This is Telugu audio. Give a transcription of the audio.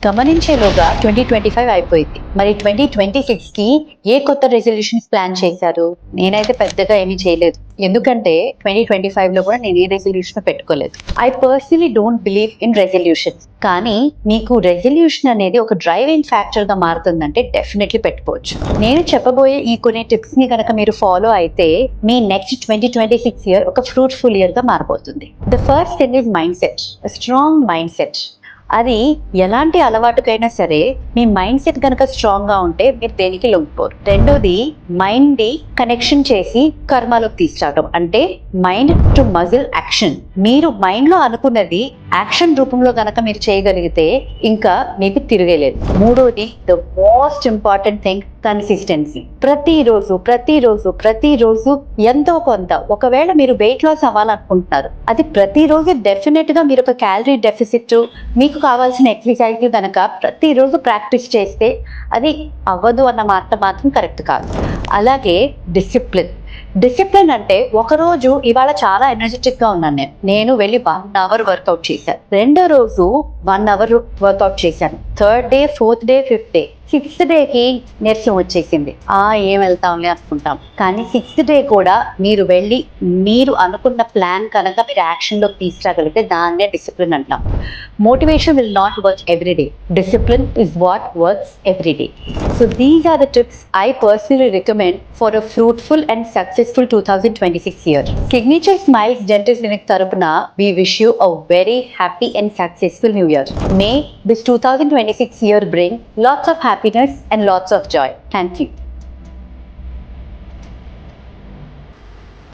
గమనించేలోగా 2025 అయిపోయింది. మరి 2026కి ఏ కొత్త రెజల్యూషన్స్ ప్లాన్ చేశారు? నేనైతే పెద్దగా ఏమీ చేయలేదు. ఎందుకంటే 2025లో కూడా నేను ఏ రెజల్యూషన్ పెట్టుకోలేదు. I personally don't believe in resolutions. కానీ మీకు రెజల్యూషన్ అనేది ఒక డ్రైవింగ్ ఫ్యాక్టర్ గా మారుతుందంటే డెఫినెట్లీ పెట్టుకోవచ్చు. నేను చెప్పబోయే ఈ కొన్ని టిప్స్ ని కనుక మీరు ఫాలో అయితే మీ నెక్స్ట్ 2026 ఇయర్ ఒక ఫ్రూట్ఫుల్ ఇయర్ గా మారిపోతుంది. The first thing is mind set. Strong mind set. అది ఎలాంటి అలవాటుకైనా సరే మీ మైండ్ సెట్ కనుక స్ట్రాంగ్ గా ఉంటే మీరు దేనికి లొంగిపోరు. రెండోది మైండ్ ని కనెక్షన్ చేసి కర్మలోకి తీసుకురావడం, అంటే మైండ్ టు మజిల్ యాక్షన్. మీరు మైండ్ లో అనుకున్నది యాక్షన్ రూపంలో గనక మీరు చేయగలిగితే ఇంకా మీకు తిరగలేదు. మూడోది the most important thing consistency. ప్రతిరోజు ఎంతో కొంత, ఒకవేళ మీరు వెయిట్ లాస్ అవ్వాలనుకుంటున్నారు, అది ప్రతిరోజు డెఫినెట్ గా మీరు ఒక క్యాలరీ డెఫిసిట్, మీకు కావాల్సిన ఎక్సర్సైజ్ కనుక ప్రతిరోజు ప్రాక్టీస్ చేస్తే అది అవ్వదు అన్న మాట మాత్రం కరెక్ట్ కాదు. అలాగే డిసిప్లిన్ అంటే ఒకరోజు ఇవాళ చాలా ఎనర్జెటిక్ గా ఉన్నాను, నేను వెళ్ళి 1 అవర్ వర్కౌట్ చేశాను. రెండో రోజు 1 అవర్ వర్కౌట్ చేశాను. Third day, fourth day, fifth day, 6th డేకి నీరసం వచ్చేసింది. ఏం వెళ్తాంలే అనుకుంటాం. కానీ 6th డే కూడా మీరు వెళ్ళి మీరు అనుకున్న ప్లాన్ కనుక మీరు యాక్షన్లోకి తీసుకురాగలిగితే దాన్నే డిసిప్లిన్ అంటాం. Motivation will not work every day. Discipline is what works every day. So these are the tips I personally recommend for a fruitful and successful 2026 year. Signature Smiles Dental Clinic tarapuna, we wish you a very happy and successful new year. May this 2026 year bring lots of happiness and lots of joy. Thank you.